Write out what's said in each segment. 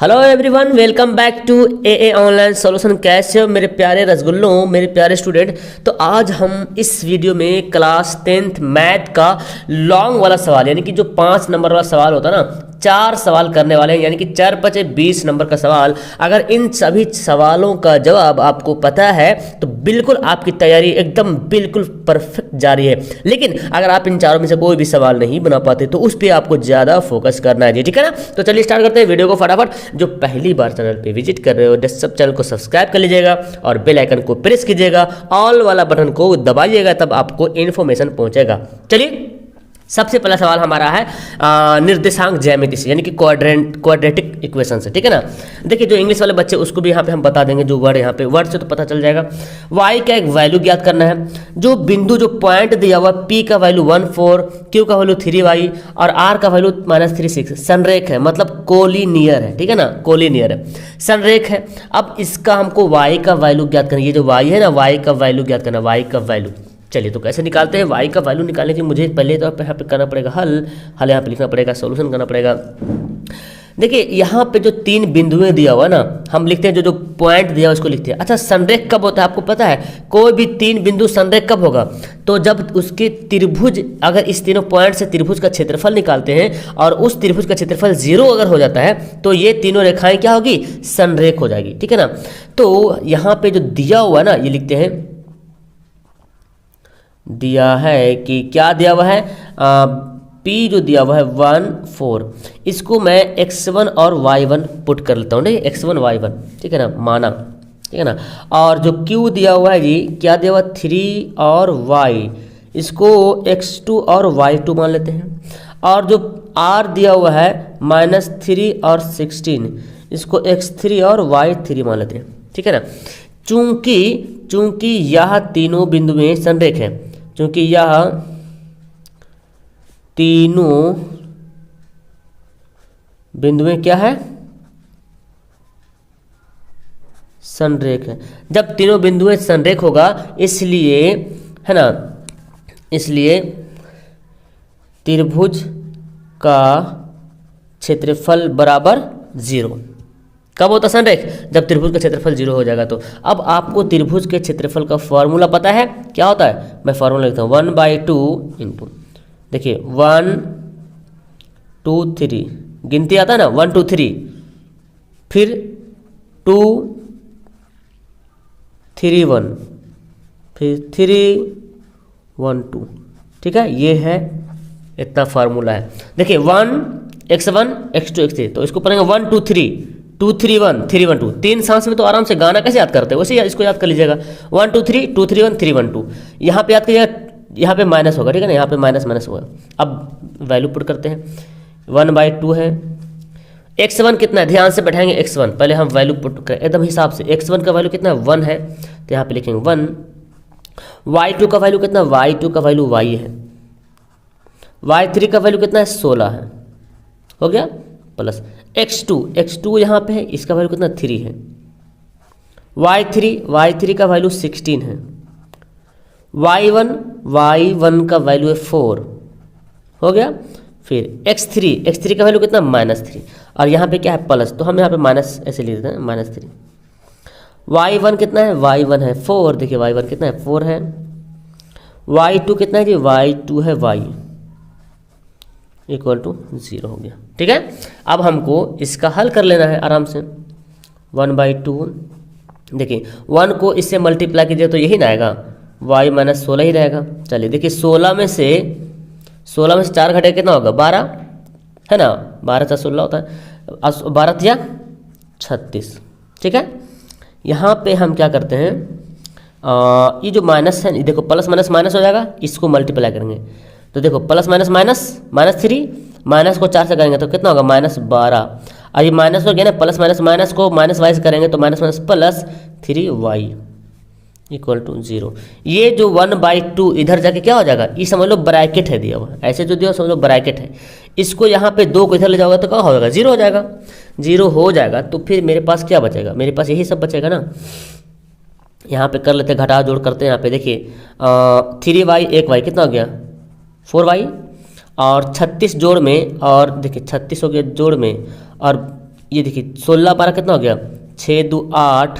Hello everyone, welcome back to a online solution. कैसे हो मेरे प्यारे रसगुल्लों, मेरे प्यारे स्टूडेंट। तो आज हम इस वीडियो में क्लास 10th मैथ का लॉन्ग वाला सवाल, यानी कि जो 5 नंबर वाला सवाल होता है ना, 4 सवाल करने वाले हैं, यानी कि 4 × 5 = 20 नंबर का सवाल। अगर इन सभी सवालों का जवाब आपको पता है तो बिल्कुल आपकी तैयारी एकदम बिल्कुल परफेक्ट जारी है। लेकिन अगर आप इन चारों में से कोई भी सवाल नहीं बना पाते तो उस पर आपको ज़्यादा फोकस करना है, ठीक है ना। तो चलिए स्टार्ट करते हैं वीडियो को फटाफट। जो पहली बार चैनल पे विजिट कर रहे हो, सब चैनल को सब्सक्राइब कर लीजिएगा और बेल आइकन को प्रेस कीजिएगा, ऑल वाला बटन को दबाइएगा, तब आपको इन्फॉर्मेशन पहुंचेगा। चलिए, सबसे पहला सवाल हमारा है निर्देशांक ज्यामिति से, यानी कि क्वाड्रेटिक इक्वेशन से, ठीक है ना। देखिए, जो इंग्लिश वाले बच्चे उसको भी यहाँ पे हम बता देंगे, जो वर्ड यहाँ पे वर्ड से तो पता चल जाएगा। y का एक वैल्यू ज्ञात करना है। जो बिंदु, जो पॉइंट दिया हुआ p का वैल्यू 14, q का वैल्यू 3y और r का वैल्यू -36 संरेख है, मतलब कोलिनियर है, ठीक है ना, कोलिनियर है, संरेख है। अब इसका हमको y का वैल्यू ज्ञात करना है। ये जो y है ना, y का वैल्यू ज्ञात करना, y का वैल्यू। चलिए, तो कैसे निकालते हैं y का वैल्यू निकालने के लिए मुझे पहले तो यहाँ पे करना पड़ेगा हल यहाँ पे लिखना पड़ेगा, सॉल्यूशन करना पड़ेगा। देखिए, यहाँ पे जो 3 बिंदुएं दिया हुआ ना, हम लिखते हैं जो पॉइंट दिया हुआ उसको लिखते हैं। अच्छा, संरेख कब होता है आपको पता है? कोई भी 3 बिंदु संरेख कब होगा? तो जब उसके त्रिभुज, अगर इस तीनों पॉइंट से त्रिभुज का क्षेत्रफल निकालते हैं और उस त्रिभुज का क्षेत्रफल 0 अगर हो जाता है तो ये तीनों रेखाएं क्या होगी? संरेख हो जाएगी, ठीक है ना। तो यहाँ पे जो दिया हुआ ना, ये लिखते हैं, दिया है कि क्या दिया हुआ है, P जो दिया हुआ है 1 4, इसको मैं x1 और y1 पुट कर लेता हूँ, नहीं x1 y1, ठीक है ना, माना, ठीक है ना। और जो Q दिया हुआ है जी, क्या दिया हुआ, 3 और y, इसको x2 और y2 मान लेते हैं। और जो R दिया हुआ है -3 और 16, इसको x3 और y3 मान लेते हैं, ठीक है ना। चूंकि यह तीनों बिंदुएं संरेख हैं, चूंकि यह तीनों बिंदुएं क्या है, संरेख है। जब तीनों बिंदुएं संरेख होगा, इसलिए है ना, इसलिए त्रिभुज का क्षेत्रफल बराबर 0। कब होता संरेख? जब त्रिभुज का क्षेत्रफल 0 हो जाएगा। तो अब आपको त्रिभुज के क्षेत्रफल का फॉर्मूला पता है, क्या होता है? मैं फॉर्मूला लिखता हूँ, 1/2 इंटू, देखिए 1 2 3, गिनती आता है ना, 1 2 3, फिर 2 3 1, फिर 3 1 2, ठीक है। ये है, इतना फार्मूला है। देखिए 1 x1 x2 x3, तो इसको पढ़ेंगे 1 2 3 2 3 1 3 1 2। 3 सांस में तो आराम से गाना कैसे याद करते हैं, वैसे इसको याद कर लीजिएगा, 1 2 3 2 3 1 3 1 2। यहाँ पे याद कीजिएगा, यहाँ पे माइनस होगा, ठीक है ना, यहाँ पे माइनस होगा। अब वैल्यू पुट करते हैं, 1/2 है। x1 कितना है, ध्यान से बैठाएंगे x1, पहले हम वैल्यू पुट करें एकदम हिसाब से। x1 का वैल्यू कितना है, 1 है, तो यहाँ पे लिखेंगे 1। y2 का वैल्यू कितना, y2 का वैल्यू y है। y3 का वैल्यू कितना है, 16 है, हो गया, प्लस x2 यहाँ पे है, इसका वैल्यू कितना, 3 है। y3 का वैल्यू 16 है। y1 का वैल्यू है 4, हो गया। फिर x3 का वैल्यू कितना, -3, और यहाँ पे क्या है, प्लस, तो हम यहाँ पे माइनस ऐसे लिख देते हैं, -3। y1 कितना है, y1 है 4, देखिए y1 कितना है, 4 है। y2 कितना है जी, y2 है y = 0 हो गया, ठीक है। अब हमको इसका हल कर लेना है आराम से। 1/2, देखिए 1 को इससे मल्टीप्लाई कीजिए तो यही ना आएगा, y -16 ही रहेगा। चलिए, देखिए 16 में से 4 घटे कितना होगा, 12, है ना, 12 × 16 होता है, 12 या 36, ठीक है। यहाँ पे हम क्या करते हैं, ये जो माइनस है, देखो प्लस माइनस हो जाएगा, इसको मल्टीप्लाई करेंगे तो देखो प्लस -3, माइनस को 4 से करेंगे तो कितना होगा, -12, और ये माइनस हो गया ना, प्लस माइनस को माइनस वाई से करेंगे तो माइनस प्लस 3y = 0। ये जो 1/2 इधर जाके क्या हो जाएगा, ये समझ लो ब्रैकेट है दिया हुआ, ऐसे जो दिया समझ लो ब्रैकेट है। इसको यहाँ पे 2 को इधर ले जाओगे तो क्या हो जाएगा, 0 हो जाएगा। 0 हो जाएगा तो फिर मेरे पास क्या बचेगा, मेरे पास यही सब बचेगा ना। यहाँ पे कर लेते हैं, घटा जोड़ करते हैं। यहाँ पे देखिए 3y 1y कितना हो गया, 4y, और 36 जोड़ में, और देखिए 36 हो गया जोड़ में, और ये देखिए 16 12 कितना हो गया, 6 2 8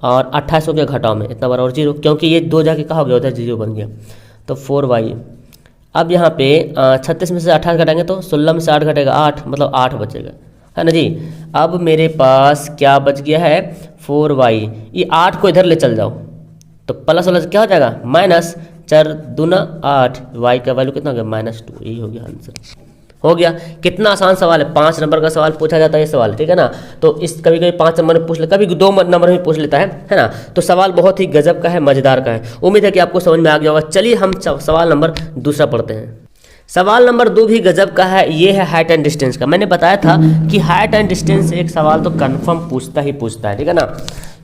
और 28 हो गया घटाओ में, इतना बराबर 0, क्योंकि ये 2 जाके कहाँ हो गया, उधर 0 बन गया, तो 4y। अब यहाँ पे 36 में से 28 घटाएंगे तो 16 में से 8 घटेगा 8, मतलब 8 बचेगा, है ना जी। अब मेरे पास क्या बच गया है, 4y। ये 8 को इधर ले चल जाओ तो प्लस वाला क्या हो जाएगा, माइनस 4 दूना 8, y का वैल्यू कितना हो गया, -2। यही हो गया आंसर, हो गया। कितना आसान सवाल है, 5 नंबर का सवाल पूछा जाता है ये सवाल, ठीक है ना। तो इस कभी कभी 5 नंबर में पूछ लेता है, कभी 2 नंबर में पूछ लेता है ना। तो सवाल बहुत ही गजब का है, मज़ेदार का है। उम्मीद है कि आपको समझ में आ गया होगा। चलिए हम सवाल नंबर दूसरा पढ़ते हैं। सवाल नंबर 2 भी गजब का है, ये है हाइट एंड डिस्टेंस का। मैंने बताया था कि हाइट एंड डिस्टेंस से एक सवाल तो कन्फर्म पूछता ही पूछता है, ठीक है ना।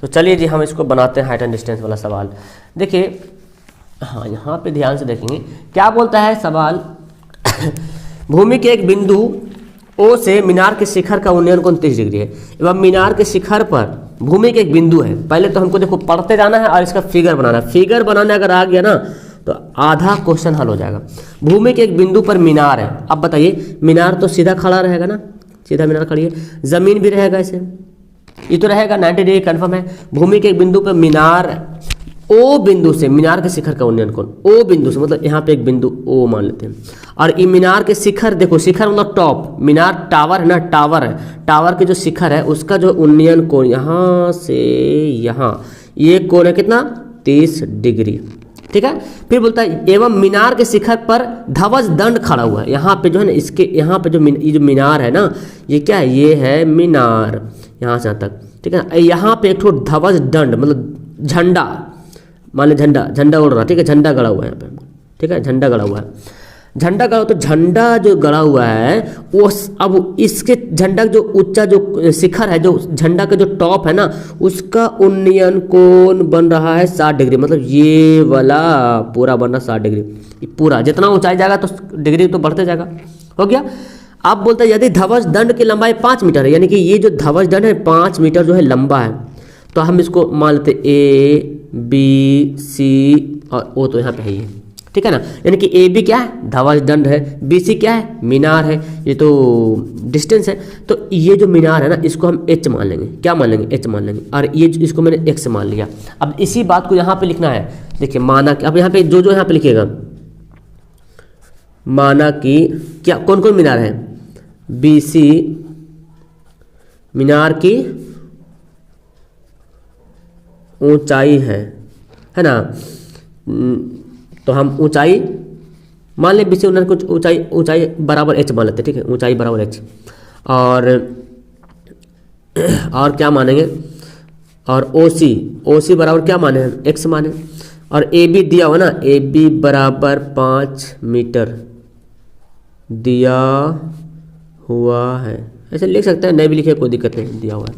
तो चलिए जी हम इसको बनाते हैं हाइट एंड डिस्टेंस वाला सवाल। देखिए हाँ, यहाँ पे ध्यान से देखेंगे क्या बोलता है सवाल। भूमि के एक बिंदु ओ से मीनार के शिखर का उन्नयन कोण 30 डिग्री है, एवं मीनार के शिखर पर भूमि के एक बिंदु है। पहले तो हमको देखो पढ़ते जाना है और इसका फिगर बनाना है। फिगर बनाने अगर आ गया ना तो आधा क्वेश्चन हल हो जाएगा। भूमि के एक बिंदु पर मीनार है। अब बताइए, मीनार तो सीधा खड़ा रहेगा ना, सीधा मीनार खड़ी है, जमीन भी रहेगा ऐसे, ये तो रहेगा 90 डिग्री कन्फर्म है। भूमि के एक बिंदु पर मीनार, ओ बिंदु से मीनार के शिखर का उन्नयन कोण, ओ बिंदु से मतलब यहाँ पे एक बिंदु ओ मान लेते हैं। और ये मीनार के शिखर, देखो शिखर मतलब टॉप, मीनार टावर है ना, टावर है, टावर के जो शिखर है उसका जो उन्नयन कोण यहाँ से यहाँ, ये कोण है कितना, 30 डिग्री, ठीक है। फिर बोलता है एवं मीनार के शिखर पर ध्वज दंड खड़ा हुआ है। यहाँ पे जो है ना, इसके यहाँ पे ये जो मीनार है ना, ये क्या है, ये है मीनार, यहाँ से यहाँ तक, ठीक है। यहाँ पे एक ठो ध्वज दंड मतलब झंडा, मान ली झंडा उड़ रहा, ठीक है, झंडा गड़ा हुआ है यहाँ पे, ठीक है, झंडा गड़ा हुआ है, झंडा गड़ा, तो झंडा जो गड़ा हुआ है वो अब इसके झंडा जो ऊंचा जो शिखर है, जो झंडा का जो टॉप है ना, उसका उन्नयन कोण बन रहा है 60 डिग्री, मतलब ये वाला पूरा बन रहा 60 डिग्री। पूरा जितना ऊंचाई जाएगा तो डिग्री तो बढ़ते जाएगा, हो गया। अब बोलते हैं यदि ध्वज दंड की लंबाई 5 मीटर है, यानी कि ये जो ध्वज दंड है 5 मीटर जो है लंबा है, तो हम इसको मान लेते ए बी सी और ओ तो यहाँ पे है ये, ठीक है ना। यानी कि ए बी क्या है, ध्वज दंड है, बी सी क्या है, मीनार है, ये तो डिस्टेंस है। तो ये जो मीनार है ना, इसको हम एच मान लेंगे, क्या मान लेंगे, एच मान लेंगे, और ये इसको मैंने एक्स मान लिया। अब इसी बात को यहाँ पे लिखना है, देखिए माना कि, अब यहाँ पे जो यहाँ पे लिखिएगा, माना कि क्या कौन कौन मीनार है, बी सी मीनार की ऊंचाई है ना। तो हम ऊंचाई मान लें, बीसी मीनार कुछ ऊंचाई बराबर एच मान लेते हैं, ठीक है, ऊंचाई बराबर एच। और क्या मानेंगे, और ओ सी बराबर क्या माने हैं, एक्स माने। और ए बी दिया हुआ ना, ए बी बराबर 5 मीटर दिया हुआ है, ऐसे लिख सकते हैं, नहीं भी लिखे कोई दिक्कत नहीं, दिया हुआ है।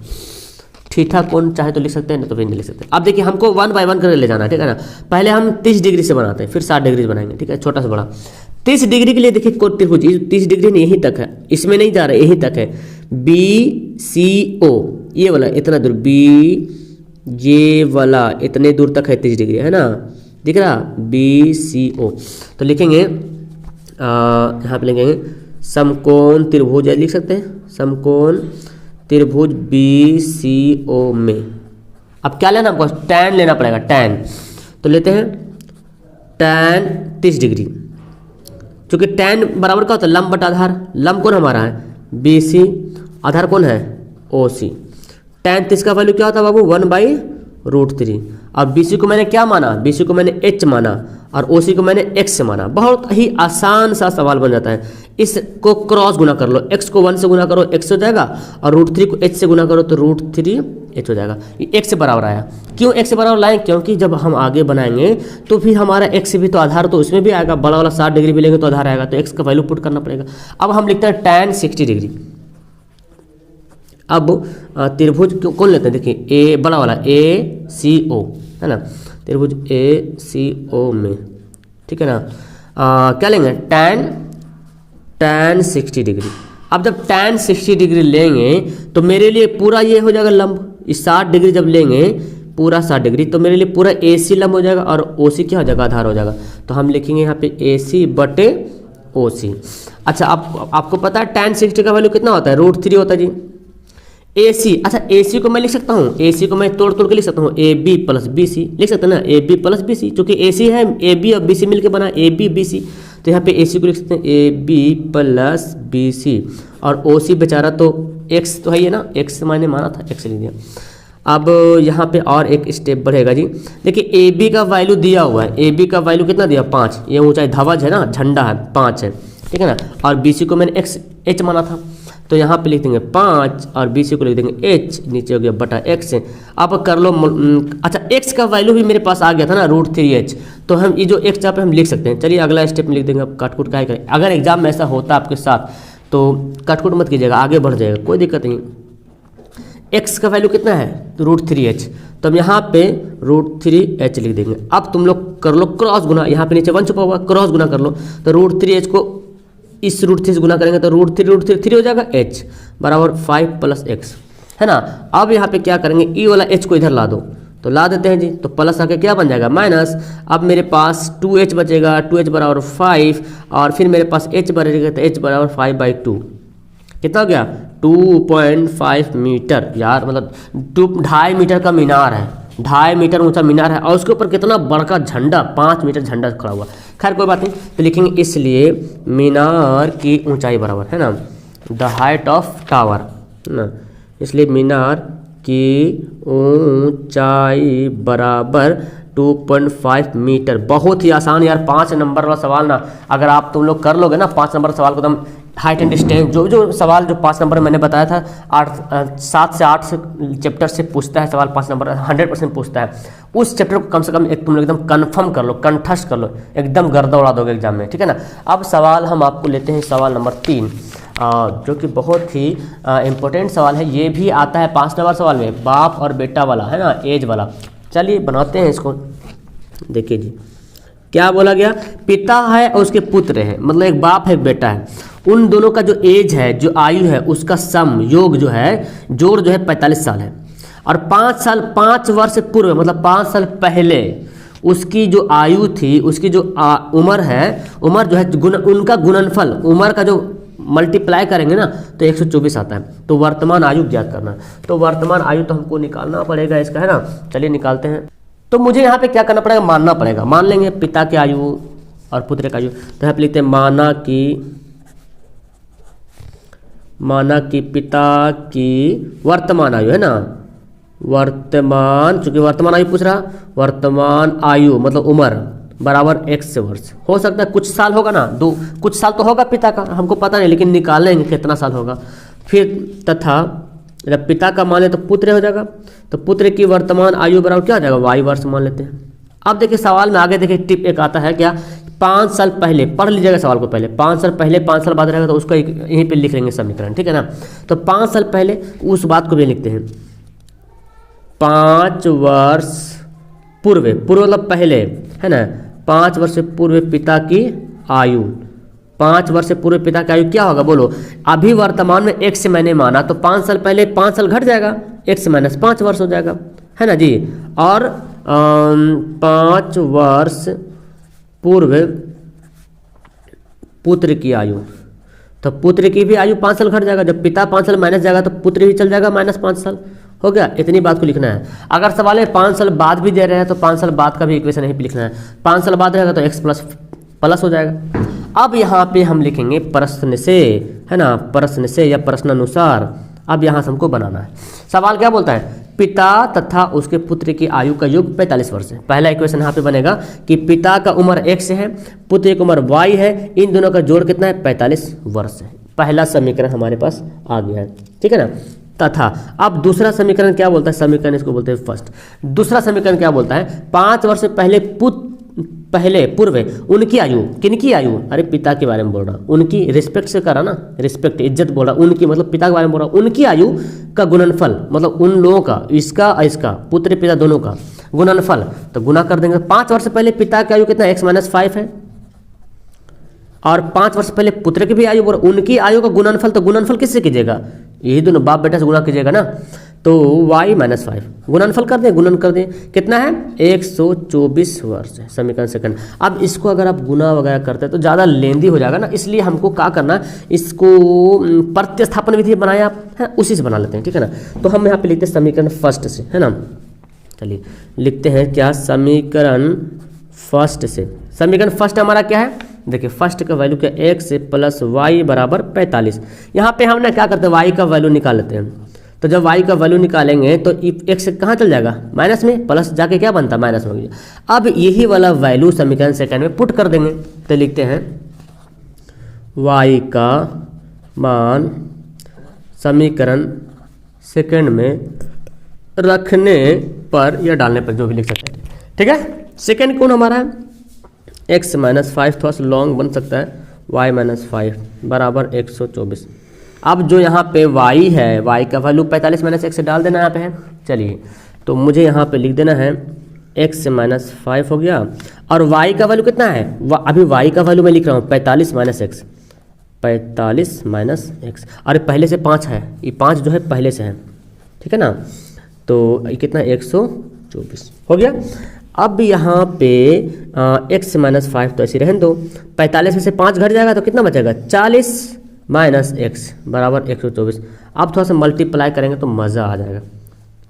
थीटा कोण चाहे तो लिख सकते हैं, नहीं तो फिर नहीं लिख सकते। अब देखिए हमको 1 बाय 1 करके ले जाना है, ठीक है ना। पहले हम 30 डिग्री से बनाते हैं, फिर 60 डिग्री से बनाएंगे, ठीक है, छोटा से बड़ा। 30 डिग्री के लिए देखिए कोण त्रिभुज, 30 डिग्री नहीं यहीं तक है, इसमें नहीं जा रहा है, यहीं तक है। बी सी ओ ये वाला इतना दूर, बी ये वाला इतने दूर तक है 30 डिग्री, है ना, दिख रहा, बी सी ओ। तो लिखेंगे यहाँ पे लिखेंगे समकोण त्रिभुज, लिख सकते हैं समकोण त्रिभुज बी सी ओ में। अब क्या लेना हमको, टैन लेना पड़ेगा, टैन। तो लेते हैं टैन 30 डिग्री, क्योंकि टैन बराबर क्या होता है, लंब बटा आधार। लंब कौन हमारा है, बी सी, आधार कौन है, ओ सी। टैन 30 का वैल्यू क्या होता है बाबू, 1/√3। और बी सी को मैंने क्या माना, बी सी को मैंने एच माना, और ओ सी को मैंने एक्स से माना। बहुत ही आसान सा सवाल बन जाता है। इसको क्रॉस गुना कर लो, एक्स को 1 से गुना करो एक्स हो जाएगा, और √3 को एच से गुना करो तो √3 एच हो जाएगा। ये एक्स से बराबर आया। क्यों एक्स से बराबर लाएं, क्योंकि जब हम आगे बनाएंगे तो फिर हमारा एक्स भी तो आधार तो उसमें भी आएगा, बड़ा वाला 60 डिग्री भी लेंगे तो आधार आएगा, तो एक्स का वैल्यू पुट करना पड़ेगा। अब हम लिखते हैं टैन 60 डिग्री। अब त्रिभुज कौन लेते हैं, देखिए ए बड़ा वाला ए सी ओ, है ना, त्रिभुज ए सी ओ में, ठीक है ना। क्या लेंगे, टैन 60 डिग्री। अब जब टैन 60 डिग्री लेंगे तो मेरे लिए पूरा ये हो जाएगा लंब। इस 60 डिग्री जब लेंगे पूरा 60 डिग्री, तो मेरे लिए पूरा ए सी लंब हो जाएगा, और ओ सी क्या हो जाएगा, आधार हो जाएगा। तो हम लिखेंगे यहाँ पे ए सी बटे ओ सी। अच्छा आपको पता है टैन 60 का वैल्यू कितना होता है, √3 होता है जी। ए सी, अच्छा ए सी को मैं लिख सकता हूँ, ए सी को मैं तोड़ तोड़ के लिख सकता हूँ, A B plus B C लिख सकते हैं ना, A B plus B C, क्योंकि ए सी है, ए बी और बी सी मिलकर बना ए बी बी सी, तो यहाँ पे ए सी को लिख सकते हैं A B plus B C, और ओ सी बेचारा तो एक्स तो है ये ना, एक्स मैंने माना था, एक्स लिख दिया। अब यहाँ पे और एक स्टेप बढ़ेगा जी, देखिए ए बी का वैल्यू दिया हुआ है, ए बी का वैल्यू कितना दिया 5, ये ऊंचाई ध्वज है ना, झंडा है 5 है, ठीक है ना, और बी सी को मैंने एक्स एच माना था, तो यहाँ पे लिख देंगे 5 और बी सी को लिख देंगे एच, नीचे हो गया बटा एक्स। अब कर लो, अच्छा एक्स का वैल्यू भी मेरे पास आ गया था ना √3h, तो हम ये जो एक्स यहाँ पे हम लिख सकते हैं। चलिए अगला स्टेप में लिख देंगे, अब काटकुट क्या करें, अगर एग्जाम में ऐसा होता है आपके साथ तो काटकुट मत कीजिएगा, आगे बढ़ जाएगा, कोई दिक्कत नहीं। एक्स का वैल्यू कितना है √3h, तो हम यहाँ पे √3h लिख देंगे। अब तुम लोग कर लो क्रॉस गुना, यहाँ पे नीचे 1 छुपा हुआ, क्रॉस गुना कर लो, तो √3h को इस √3 से गुना करेंगे तो √3 हो जाएगा, h बराबर 5 + x, है ना। अब यहाँ पे क्या करेंगे, ई वाला h को इधर ला दो, तो ला देते हैं जी, तो प्लस आके क्या बन जाएगा माइनस। अब मेरे पास 2h बचेगा, 2h बराबर 5, और फिर मेरे पास h बचेगा, तो h बराबर 5/2, कितना हो गया 2.5 मीटर, यार मतलब 2.5 मीटर का मीनार है, 2.5 मीटर ऊंचा मीनार है, और उसके ऊपर कितना बड़का झंडा, 5 मीटर झंडा खड़ा हुआ। खैर कोई बात नहीं, तो लिखेंगे इसलिए मीनार की ऊंचाई बराबर, है ना, द हाइट ऑफ टावर, है ना, इसलिए मीनार की ऊंचाई बराबर 2.5 मीटर। बहुत ही आसान यार, 5 नंबर वाला सवाल ना, अगर आप तुम लोग कर लोगे ना 5 नंबर सवाल को, एकदम हाइट एंड स्टेप, जो सवाल जो 5 नंबर मैंने बताया था, 7 से 8 चैप्टर से पूछता है सवाल, 5 नंबर 100% पूछता है, उस चैप्टर को कम से कम एक तुम लोग एकदम कंफर्म कर लो, कंठस्थ कर लो, एकदम गर्दा उड़ा दोगे एग्जाम में, ठीक है ना। अब सवाल हम आपको लेते हैं सवाल नंबर 3, जो कि बहुत ही इम्पोर्टेंट सवाल है, ये भी आता है 5 नंबर सवाल में, बाप और बेटा वाला, है ना, एज वाला। चलिए बनाते हैं इसको, देखिए जी क्या बोला गया, पिता है और उसके पुत्र है, मतलब एक बाप है एक बेटा है, उन दोनों का जो एज है, जो आयु है, उसका सम योग जो है, जोड़ जो है 45 साल है, और 5 वर्ष पूर्व मतलब 5 साल पहले उसकी जो आयु थी, उसकी जो उम्र है, उम्र जो है उनका गुणनफल, उम्र का जो मल्टीप्लाई करेंगे ना तो 124 आता है। तो वर्तमान आयु ज्ञात करना, तो वर्तमान आयु तो हमको निकालना पड़ेगा इसका, है ना। चलिए निकालते हैं। तो मुझे यहाँ पे क्या करना पड़ेगा, मानना पड़ेगा, मान लेंगे पिता की आयु और पुत्र का आयु, तो यहाँ पे लिखते हैं माना कि पिता की वर्तमान आयु, है ना, वर्तमान, चूंकि वर्तमान आयु पूछ रहा, वर्तमान आयु मतलब उम्र बराबर x वर्ष, हो सकता है कुछ साल होगा ना, कुछ साल तो होगा पिता का, हमको पता नहीं, लेकिन निकाल लेंगे कितना साल होगा। फिर तथा जब पिता का मान ले तो पुत्र हो जाएगा, तो पुत्र की वर्तमान आयु बराबर क्या हो जाएगा, y वर्ष मान लेते हैं। अब देखिए सवाल में आगे देखिए टिप एक आता है क्या, 5 साल पहले, पढ़ लीजिएगा सवाल को पहले, 5 साल पहले 5 साल बाद रहेगा तो उसको यहीं पे लिख लेंगे समीकरण, ठीक है ना। तो 5 साल पहले उस बात को भी लिखते हैं, 5 वर्ष पूर्व, पूर्व मतलब पहले, है ना, 5 वर्ष पूर्व पिता की आयु, 5 वर्ष पूर्व पिता की आयु क्या होगा बोलो, अभी वर्तमान में x से मैंने माना, तो 5 साल पहले 5 साल घट जाएगा, x - 5 वर्ष हो जाएगा, है ना जी। और 5 वर्ष पूर्व पुत्र की आयु, तो पुत्र की भी आयु 5 साल घट जाएगा, जब पिता 5 साल माइनस जाएगा तो पुत्र भी चल जाएगा -5 साल, हो गया। इतनी बात को लिखना है। अगर सवाल में 5 साल बाद भी दे रहे हैं तो 5 साल बाद का भी इक्वेशन यहीं पे लिखना है, 5 साल बाद रहेगा तो x प्लस हो जाएगा। अब यहाँ पे हम लिखेंगे प्रश्न से, है ना, प्रश्न से या प्रश्नानुसार। अब यहाँ से हमको बनाना है, सवाल क्या बोलता है, पिता तथा उसके पुत्र की आयु का योग 45 वर्ष है। पहला इक्वेशन यहाँ पे बनेगा कि पिता का उम्र x है, पुत्र की उम्र y है, इन दोनों का जोड़ कितना है 45 वर्ष है। पहला समीकरण हमारे पास आ गया है, ठीक है ना। तथा अब दूसरा समीकरण क्या बोलता है, समीकरण इसको बोलते हैं फर्स्ट। दूसरा समीकरण क्या बोलता है, 5 वर्ष पहले पूर्व उनकी आयु, किनकी आयु, अरे पिता के बारे में बोल रहा, उनकी रिस्पेक्ट से करा ना, रिस्पेक्ट इज्जत बोल रहा, उनकी मतलब पिता के बारे में बोल रहा, उनकी आयु का गुणनफल मतलब उन लोगों का, इसका पुत्र पिता दोनों का गुणनफल, तो गुना कर देंगे। 5 वर्ष पहले पिता की आयु कितना x - 5 है, और 5 वर्ष पहले पुत्र की भी आयु बोल, उनकी आयु का गुणनफल, तो गुणनफल किससे कीजिएगा, यही दोनों बाप बेटा से गुना कीजिएगा ना। तो y माइनस 5 गुणनफल कर दें, गुणन कर दें, कितना है 124 वर्ष है समीकरण सेकंड। अब इसको अगर आप गुना वगैरह करते हैं तो ज़्यादा लेंदी हो जाएगा ना, इसलिए हमको क्या करना, इसको प्रतिस्थापन विधि बनाया आप है उसी से बना लेते हैं, ठीक है ना। तो हम यहाँ पे लिखते हैं समीकरण फर्स्ट से, है ना। चलिए लिखते हैं क्या, समीकरण फर्स्ट से। समीकरण फर्स्ट हमारा क्या है, देखिए फर्स्ट का वैल्यू क्या, x प्लस वाई बराबर 45। यहाँ पे हम ना क्या करते हैं, y का वैल्यू निकाल लेते हैं। तो जब y का वैल्यू निकालेंगे तो x कहाँ चल जाएगा, माइनस में, प्लस जाके क्या बनता है, माइनस में हो गया। अब यही वाला वैल्यू समीकरण सेकंड में पुट कर देंगे। तो लिखते हैं y का मान समीकरण सेकंड में रखने पर या डालने पर, जो भी लिख सकते हैं, ठीक है। सेकंड कौन हमारा है, x माइनस 5, थोड़ा सा लॉन्ग बन सकता है, y माइनस 5 बराबर 124। अब जो यहाँ पे y है, y का वैल्यू 45 माइनस 1 से डाल देना यहाँ पे है। चलिए तो मुझे यहाँ पे लिख देना है x माइनस 5 हो गया, और y का वैल्यू कितना है, अभी y का वैल्यू मैं लिख रहा हूँ 45 माइनस x, 45 माइनस x, अरे पहले से 5 है, ये 5 जो है पहले से है, ठीक है ना। तो ये कितना 124 हो गया। अब यहाँ पे x माइनस 5 तो ऐसे रहने दो, 45 में से 5 घट जाएगा तो कितना बचेगा, 40 माइनस x बराबर 124। अब थोड़ा सा मल्टीप्लाई करेंगे तो मज़ा आ जाएगा।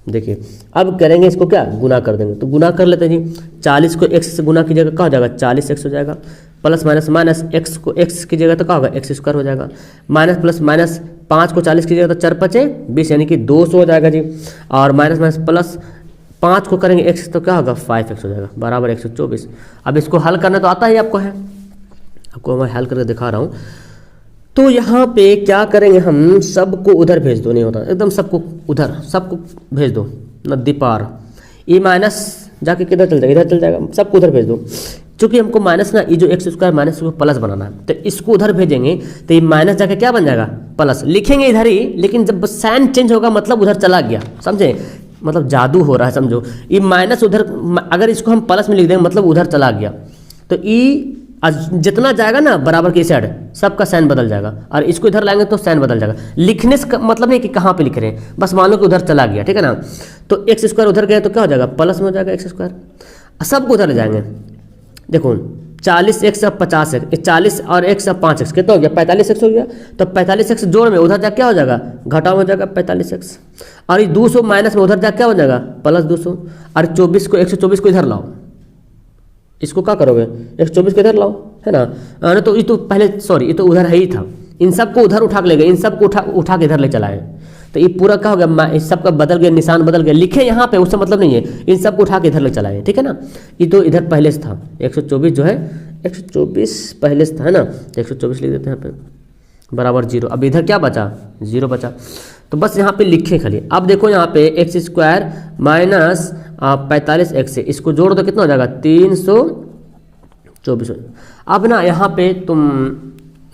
देखिए अब करेंगे इसको क्या, गुना कर देंगे। तो गुना कर लेते हैं जी, 40 को x से गुना कीजिएगा क्या हो जाएगा, 40x हो जाएगा, प्लस माइनस माइनस x को x कीजिएगा तो क्या होगा, x स्क्वायर हो जाएगा, माइनस प्लस माइनस 5 को 40 कीजिएगा तो 4 5 20 यानी कि 200 हो जाएगा जी, और माइनस माइनस प्लस 5 को करेंगे x तो क्या होगा, 5x हो जाएगा बराबर 124। अब इसको हल करना तो आता ही आपको है, आपको मैं हल करके दिखा रहा हूँ। तो यहाँ पे क्या करेंगे, हम सबको उधर भेज दो, नहीं होता एकदम सबको उधर, सबको भेज दो नदी पार, ये माइनस जाके किधर चल जाएगा, इधर चल जाएगा, सबको उधर भेज दो। चूंकि हमको माइनस ना, ये जो x स्क्वायर माइनस को प्लस बनाना है, तो इसको उधर भेजेंगे तो ये माइनस जाके क्या बन जाएगा, प्लस। लिखेंगे इधर ही, लेकिन जब साइन चेंज होगा मतलब उधर चला गया, समझे, मतलब जादू हो रहा है, समझो। ये माइनस उधर, अगर इसको हम प्लस में लिख देंगे मतलब उधर चला गया, तो ई जितना जाएगा ना बराबर की साइड, सबका साइन बदल जाएगा, और इसको इधर लाएंगे तो साइन बदल जाएगा। लिखने से मतलब नहीं कि कहाँ पे लिख रहे हैं, बस मान लो कि उधर चला गया, ठीक है ना। तो एक्स स्क्वायर उधर गया तो क्या हो जाएगा, प्लस में हो जाएगा एक्स स्क्वायर, सबको उधर ले जाएंगे। देखो 40x अब 50x, 40 और x अब 5x, कितना हो गया, 45x हो गया। तो 45x जोड़ में उधर जा क्या हो जाएगा, घटाव हो जाएगा 45x, और ये 200 माइनस में उधर जा क्या हो जाएगा, प्लस 200, और 24 को 124 को इधर लाओ, इसको क्या करोगे, 124 को इधर लाओ, है ना। अरे तो ये तो पहले, सॉरी, ये तो उधर है ही था, इन सबको उधर उठा के ले गए, इन सबको उठा के इधर ले चलाए, तो ये पूरा क्या हो गया, इस सब का बदल गया, निशान बदल गया, लिखे यहाँ पे उससे मतलब नहीं है, इन सबको उठा के इधर ले चलाए, ठीक है ना। ये तो इधर पहले से था, 124 जो है 124 पहले से था, है ना, 124 लिख देते हैं यहाँ पे बराबर 0। अब इधर क्या बचा, 0 बचा, तो बस यहाँ पे लिखे खाली। अब देखो यहाँ पे एक्स स्क्वायर माइनस 45x से इसको जोड़ दो, कितना हो जाएगा, 324। अब ना यहाँ पे तुम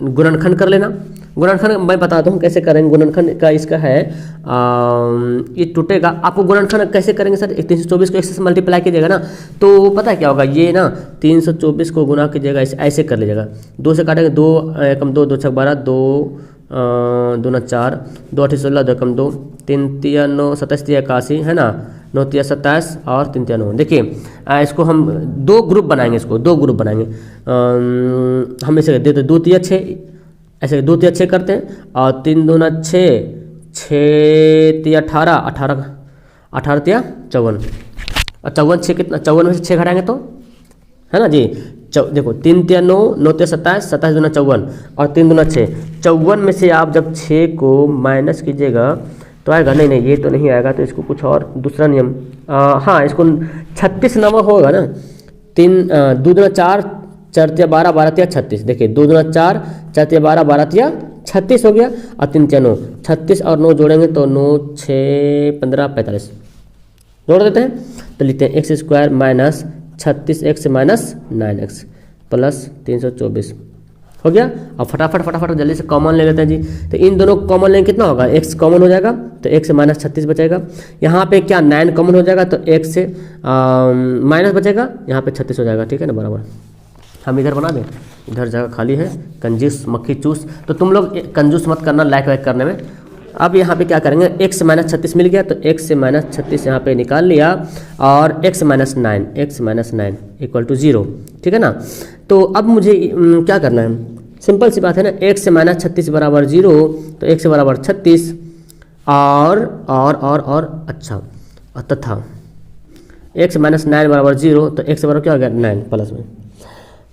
गुणनखंड कर लेना, गुणनखंड मैं बताता हूँ कैसे करेंगे। गुणनखंड का इसका है ये टूटेगा, आपको गुणनखंड कैसे करेंगे सर, 324 को 1 से मल्टीप्लाई कीजिएगा ना, तो पता है क्या होगा, ये ना 324 को गुना कीजिएगा, ऐसे कर लीजिएगा, 2 से काटेंगे, 2 कम 2, 2 6 12, 2 2 9 4, 2 8 16, 2 कम 2, 3 3 9 27 81, है ना, 9 3 27 और 3 3 9। देखिए इसको हम 2 ग्रुप बनाएंगे, इसको 2 ग्रुप बनाएंगे, हम इसे दे दो 2 3 6, ऐसे 2 3 6 करते हैं, और 3 2 6, 6 3 18, 18 18 3 54, और 54 6 कितना, 54 में से 6 घटाएंगे तो, है ना जी, देखो 3 3 9, 9 3 27, 27 2 54, और 3 2 6, 54 में से आप जब 6 को माइनस कीजिएगा तो आएगा, नहीं ये तो नहीं आएगा, तो इसको कुछ और दूसरा नियम, हाँ इसको 36 नंबर होगा ना, 3 2 2 4, 4 3 12, 12 3 36, देखिए 2 2 4, 4 3 12, 12 3 36 हो गया, और 3 3 9, 36 और 9 जोड़ेंगे तो 9 6 15 45, जोड़ देते हैं, तो लिखते हैं x square minus 36x minus 9x plus 324 हो गया। अब फटाफट जल्दी से कॉमन ले लेते हैं जी, तो इन दोनों कॉमन लेंगे कितना होगा, x कॉमन हो जाएगा, तो x से माइनस 36 बचेगा, यहाँ पे क्या 9 कॉमन हो जाएगा, तो x से माइनस बचेगा, यहाँ पे 36 हो जाएगा, ठीक है ना, बराबर। हम इधर बना दें, इधर जगह खाली है, कंजूस मक्खी चूस, तो तुम लोग कंजूस मत करना लाइक वाइक करने में, अब यहाँ पे क्या करेंगे, x माइनस 36 मिल गया तो x से माइनस 36 यहाँ पे निकाल लिया और x माइनस 9 इक्वल टू 0, ठीक है ना। तो अब मुझे क्या करना है, सिंपल सी बात है ना, x से माइनस 36 बराबर 0 तो x बराबर 36 और अच्छा तथा x माइनस 9 बराबर 0 तो x बराबर क्या हो गया 9 प्लस में।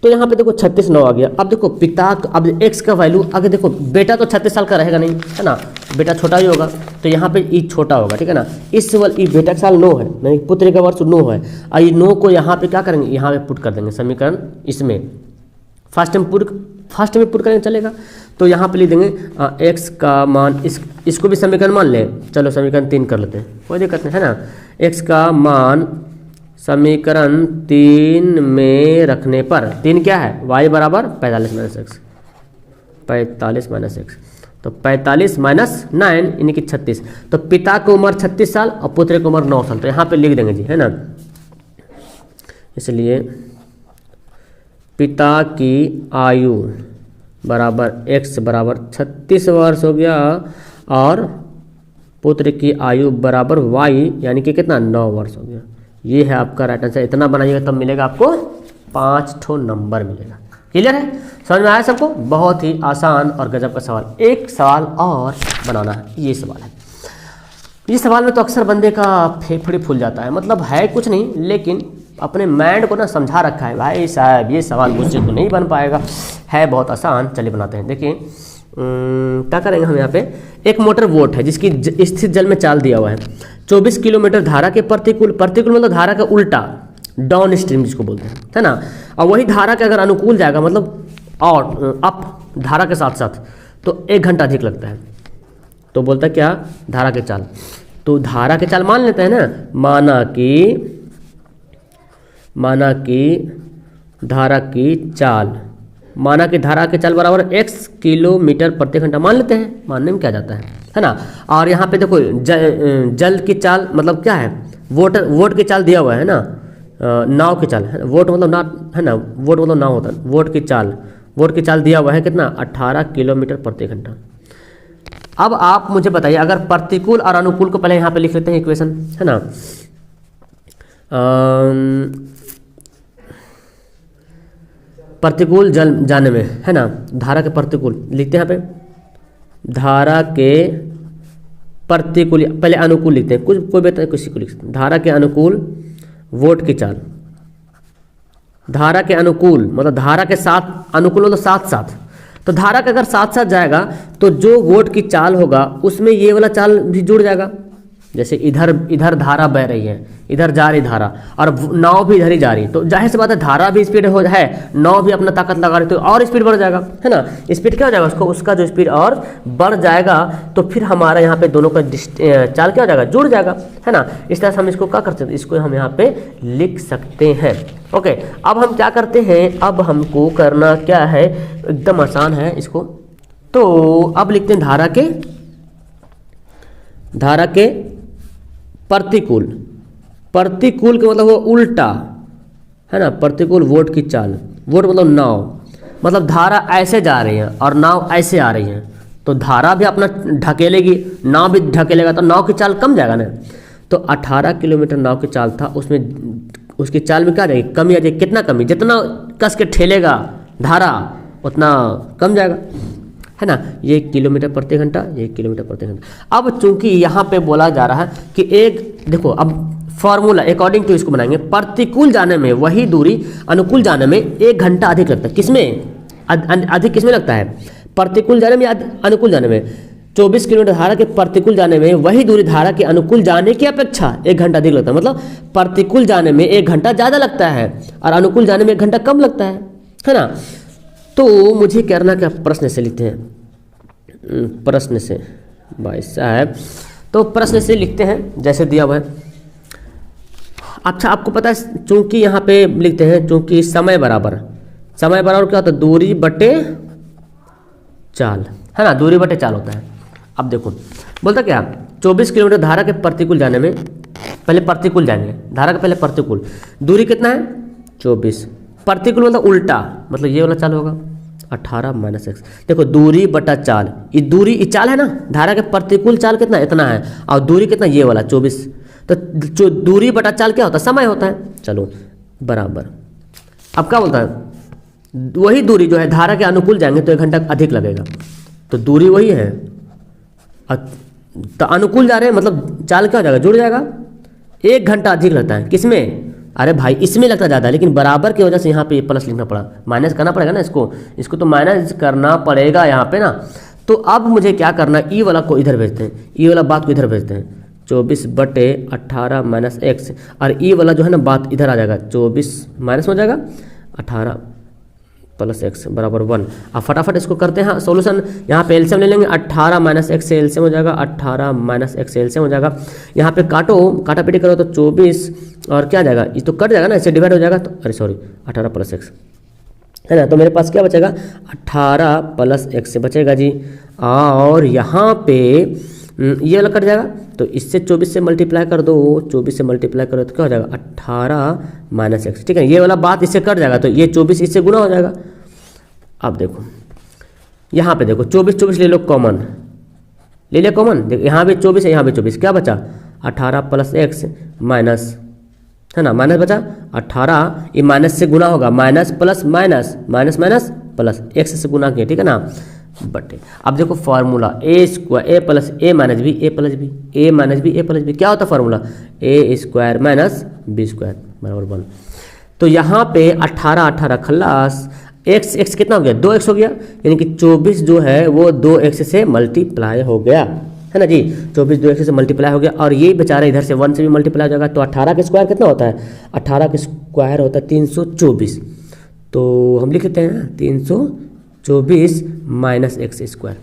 तो यहाँ पे देखो 36 9 आ गया। अब देखो पिता, अब x का वैल्यू आगे देखो, बेटा तो 36 साल का रहेगा नहीं, है ना, बेटा छोटा ही होगा तो यहाँ पे ई छोटा होगा, ठीक है ना। इस ई बेटा का साल 9 है, यानी पुत्र का वर्ष 9 है और ये 9 को यहाँ पे क्या करेंगे, यहाँ पे पुट कर देंगे समीकरण इसमें, फर्स्ट में पुट करेंगे चलेगा। तो यहाँ पे लिख देंगे x का मान, इसको भी समीकरण मान ले, चलो समीकरण 3 कर लेते हैं, कोई दिक्कत नहीं, है ना। x का मान समीकरण 3 में रखने पर 3 क्या है, y बराबर 45 माइनस एक्स, 45 माइनस एक्स, तो 45 माइनस 9 यानी कि 36। तो पिता की उम्र 36 साल और पुत्र की उम्र 9 साल, तो यहाँ पे लिख देंगे जी, है ना। इसलिए पिता की आयु बराबर x बराबर 36 वर्ष हो गया और पुत्र की आयु बराबर y यानी कि कितना 9 वर्ष हो गया। ये है आपका राइट आंसर। इतना बनाइएगा तब मिलेगा आपको 5 नंबर मिलेगा। क्लियर है, समझ में आया सबको? बहुत ही आसान और गजब का सवाल। एक सवाल और बनाना है, ये सवाल है। ये सवाल में तो अक्सर बंदे का फेफड़े फूल जाता है, मतलब है कुछ नहीं लेकिन अपने माइंड को ना समझा रखा है, भाई साहब ये सवाल मुझसे तो नहीं बन पाएगा, है बहुत आसान। चलिए बनाते हैं। देखिए क्या करेंगे हम, यहाँ पे एक मोटर बोट है जिसकी स्थिर जल में चाल दिया हुआ है, 24 किलोमीटर धारा के प्रतिकूल मतलब धारा का उल्टा, डाउन स्ट्रीम जिसको बोलते हैं, है ना। और वही धारा के अगर अनुकूल जाएगा मतलब और अप धारा के साथ साथ तो 1 घंटा अधिक लगता है। तो बोलता है क्या, धारा के चाल। तो धारा के चाल मान लेते हैं ना, माना कि धारा की चाल, माना कि धारा के चाल बराबर x किलोमीटर प्रति घंटा मान लेते हैं, मानने में क्या जाता है ना। और यहाँ पे देखो जल की चाल मतलब क्या है, वोट की चाल दिया हुआ है ना, नाव की चाल है, वोट मतलब ना, है ना, वोट मतलब नाव होता है, वोट की चाल दिया हुआ है कितना 18 किलोमीटर प्रति घंटा। अब आप मुझे बताइए, अगर प्रतिकूल और अनुकूल को पहले यहाँ पे लिख लेते हैं इक्वेशन, है ना। प्रतिकूल जल जाने में, है ना, धारा के प्रतिकूल लिखते हैं यहाँ पे, धारा के प्रतिकूल, पहले अनुकूल लिखते हैं, कोई बेहतर किसी को लिख सकते हैं, धारा के अनुकूल वोट की चाल, धारा के अनुकूल मतलब धारा के साथ, अनुकूल मतलब साथ साथ, तो धारा का अगर साथ साथ जाएगा तो जो वोट की चाल होगा उसमें ये वाला चाल भी जुड़ जाएगा। जैसे इधर धारा बह रही है, इधर जा रही धारा और नाव भी इधर ही जा रही, तो जाहिर सी बात है धारा भी स्पीड है, नाव भी अपना ताकत लगा रही, तो और स्पीड बढ़ जाएगा, है ना। स्पीड क्या हो जाएगा उसका जो स्पीड और बढ़ जाएगा, तो फिर हमारा यहाँ पे दोनों का चाल क्या हो जाएगा, जुड़ जाएगा, है ना। इस तरह से हम इसको क्या कर सकते हैं, इसको हम यहाँ पे लिख सकते हैं। ओके, अब हम क्या करते हैं, अब हमको करना क्या है, एकदम आसान है इसको। तो अब लिखते हैं धारा के प्रतिकूल के मतलब वो उल्टा, है ना, प्रतिकूल वोट की चाल, वोट मतलब नाव, मतलब धारा ऐसे जा रही है और नाव ऐसे आ रही है, तो धारा भी अपना ढकेलेगी, नाव भी ढकेलेगा, तो नाव की चाल कम जाएगा ना। तो 18 किलोमीटर नाव की चाल था, उसमें उसकी चाल में क्या जाएगी, कमी आ जाएगी। कितना कमी, जितना कस के ठेलेगा धारा उतना कम जाएगा, है ना। ये किलोमीटर प्रति घंटा, ये किलोमीटर प्रति घंटा। अब चूंकि यहाँ पे बोला जा रहा है कि एक देखो, अब फॉर्मूला अकॉर्डिंग टू इसको बनाएंगे, प्रतिकूल जाने में वही दूरी अनुकूल जाने में 1 घंटा अधिक लगता है। किसमें अधिक, किसमें लगता है, प्रतिकूल जाने में या अनुकूल जाने में। 24 किलोमीटर धारा के प्रतिकूल जाने में वही दूरी धारा के अनुकूल जाने की अपेक्षा 1 घंटा अधिक लगता है, मतलब प्रतिकूल जाने में 1 घंटा ज़्यादा लगता है और अनुकूल जाने में 1 घंटा कम लगता है ना। तो मुझे करना क्या, प्रश्न से लिखते हैं, प्रश्न से भाई साहब, तो प्रश्न से लिखते हैं जैसे दिया हुआ है। अच्छा, आपको पता है चूंकि यहाँ पे लिखते हैं, चूंकि समय बराबर क्या होता है, दूरी बटे चाल, है ना, दूरी बटे चाल होता है। अब देखो बोलता क्या, 24 किलोमीटर धारा के प्रतिकूल जाने में, पहले प्रतिकूल जाएंगे, धारा के पहले प्रतिकूल, दूरी कितना है 24, प्रतिकूल मतलब उल्टा, मतलब ये वाला चाल होगा 18 माइनस एक्स। देखो दूरी बटा चाल, ये दूरी ये चाल है ना, धारा के प्रतिकूल चाल कितना इतना है और दूरी कितना ये वाला 24। तो जो दूरी बटा चाल क्या होता है, समय होता है। चलो बराबर, अब क्या बोलता है, वही दूरी जो है धारा के अनुकूल जाएंगे तो 1 घंटा अधिक लगेगा, तो दूरी वही है तो अनुकूल जा रहे हैं मतलब चाल क्या हो जाएगा, जुड़ जाएगा। 1 घंटा अधिक लगता है किसमें, अरे भाई इसमें लगता ज़्यादा, लेकिन बराबर की वजह से यहाँ पे प्लस लिखना पड़ा, माइनस करना पड़ेगा ना इसको तो माइनस करना पड़ेगा यहाँ पे ना। तो अब मुझे क्या करना, ई वाला को इधर भेजते हैं, ई वाला बात को इधर भेजते हैं, 24/18 माइनस एक्स, और ई वाला जो है ना बात इधर आ जाएगा, 24 माइनस हो जाएगा 18 प्लस एक्स बराबर 1। अब फटाफट इसको करते हैं सॉल्यूशन, यहाँ पे एलसीएम ले लेंगे, 18 माइनस एक्स से एलसीएम हो जाएगा, 18 माइनस एक्स से एलसीएम हो जाएगा। यहाँ पे काटा पीटी करो तो 24 और क्या जाएगा, ये तो कट जाएगा ना, इससे डिवाइड हो जाएगा, तो अरे सॉरी 18 प्लस एक्स है ना, तो मेरे पास क्या बचेगा 18 प्लस एक्स से बचेगा जी। और यहाँ पे ये वाला कट जाएगा, तो इससे 24 से मल्टीप्लाई कर दो, 24 से मल्टीप्लाई करो तो क्या हो जाएगा 18 माइनस एक्स, ठीक है, ये वाला बात इससे कट जाएगा, तो ये 24 इससे गुना हो जाएगा। अब देखो यहाँ पे देखो 24 ले लो कॉमन, ले लिया कॉमन, देखो यहाँ भी 24 है, यहाँ भी 24, क्या बचा 18 प्लस एक्स माइनस, है ना, माइनस बचा 18, ये माइनस से गुना होगा, minus plus minus, minus minus plus, x से गुना किया, ठीक है ना, बटे। अब देखो फार्मूला ए स्क्वायर ए प्लस ए माइनस बी, ए प्लस बी, ए माइनस बी, ए प्लस बी, क्या होता है फार्मूला, ए स्क्वायर माइनस बी स्क्वायर बराबर 1। तो यहाँ पे 18 खल्लास, एक्स कितना हो गया 2x हो गया, यानी कि 24 जो है वो 2x से मल्टीप्लाई हो गया, है ना जी, 24 2x से मल्टीप्लाई हो गया, और ये बेचारा इधर से 1 से भी मल्टीप्लाई हो जाएगा, तो 18 का स्क्वायर कितना होता है, 18 का स्क्वायर होता है 324, तो हम लिख लेते हैं 324 माइनस एक्स स्क्वायर।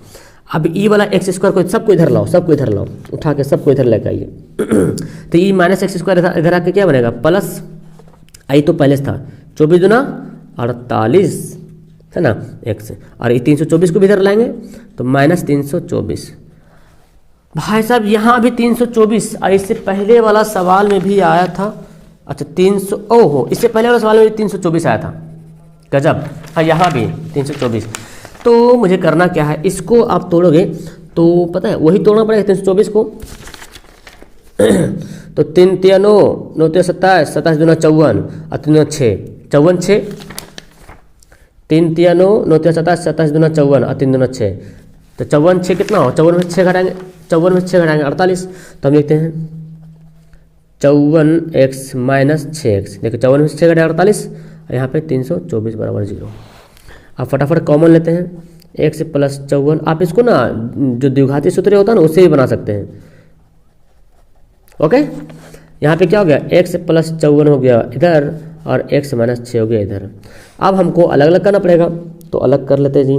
अब ई वाला एक्स स्क्वायर को सबको इधर लाओ, उठा के सबको इधर लेकर आइए तो ई माइनस एक्स स्क्वायर इधर आके क्या बनेगा प्लस, आई तो पहले था 24 दूना 48 है ना एक्स, और ये 324 को भी इधर लाएंगे तो माइनस 324। भाई साहब यहाँ भी 324, और इससे पहले वाला सवाल में भी आया था, अच्छा 300, ओहो इससे पहले वाला सवाल में भी 324 आया था, गजब। हाँ यहाँ भी 324। तो मुझे करना क्या है, इसको आप तोड़ोगे तो पता है वही तोड़ना पड़ेगा 324 को तो 3 3 9 9 3 27 27 दूना 54 और 3 6 54 6, 3 3 9 9 3 27 27 दूना 54 और 3 दूना 6, तो 54 6 कितना हो, 54 में 6 घटाएंगे, 54 में 6 घटाएंगे 48, तो हम लिखते हैं 54x माइनस 6x, देखो 54 में 6 घटाए 48, यहाँ पे 324 बराबर 0। अब फटाफट कॉमन लेते हैं, x प्लस 54, आप इसको ना जो द्विघाती सूत्र होता है ना उससे ही बना सकते हैं, ओके। यहाँ पे क्या हो गया x प्लस 54 हो गया इधर, और x माइनस 6 हो गया इधर। अब हमको अलग अलग करना पड़ेगा, तो अलग कर लेते हैं जी,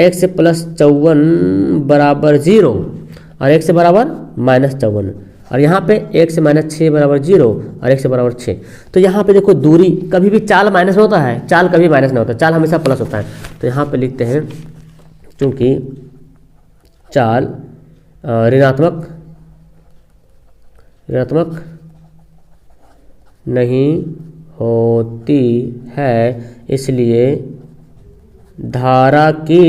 x प्लस 54 बराबर 0 और x बराबर माइनस 54, और यहाँ पे x माइनस 6 बराबर 0 और x बराबर 6। तो यहाँ पे देखो दूरी, कभी भी चाल माइनस में होता है, चाल कभी माइनस नहीं होता, चाल हमेशा प्लस होता है। तो यहाँ पे लिखते हैं क्योंकि चाल ऋणात्मक नहीं होती है, इसलिए धारा की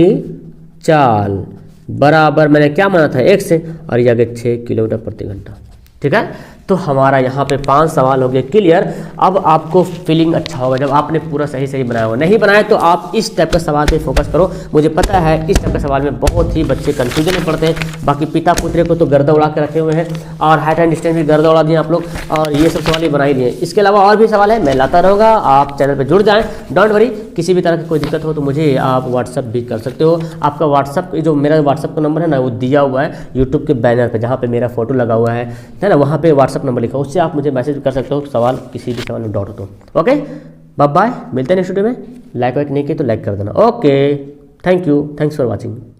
चाल बराबर, मैंने क्या माना था x, और ये आगे 6 किलोमीटर प्रति घंटा, ठीक है। तो हमारा यहाँ पे 5 सवाल हो गए क्लियर। अब आपको फीलिंग अच्छा होगा जब आपने पूरा सही बनाया हो, नहीं बनाया तो आप इस टाइप का सवाल पे फोकस करो। मुझे पता है इस टाइप का सवाल में बहुत ही बच्चे कंफ्यूजन में पड़ते हैं, बाकी पिता पुत्र को तो गर्दा उड़ा के रखे हुए हैं, और हाइट एंड डिस्टेंस भी गर्दा उड़ा दिए आप लोग, और ये सब सवाल ही बना ही दिए। इसके अलावा और भी सवाल है, मैं लाता रहूँगा, आप चैनल पर जुड़ जाएँ, डोंट वरी। किसी भी तरह की कोई दिक्कत हो तो मुझे आप व्हाट्सअप भी कर सकते हो। आपका व्हाट्सअप जो मेरा व्हाट्सअप का नंबर है ना वो दिया हुआ है यूट्यूब के बैनर पर, जहाँ पे मेरा फोटो लगा हुआ है ना, वहाँ पे व्हाट्सअप नंबर लिखा, उससे आप मुझे मैसेज कर सकते हो, सवाल किसी भी सवाल में डाउट हो तो। ओके बाय बाय, मिलते हैं नेक्स्ट वीडियो में। लाइक वाइक नहीं किया तो लाइक कर देना। Okay thank you, thanks for watching.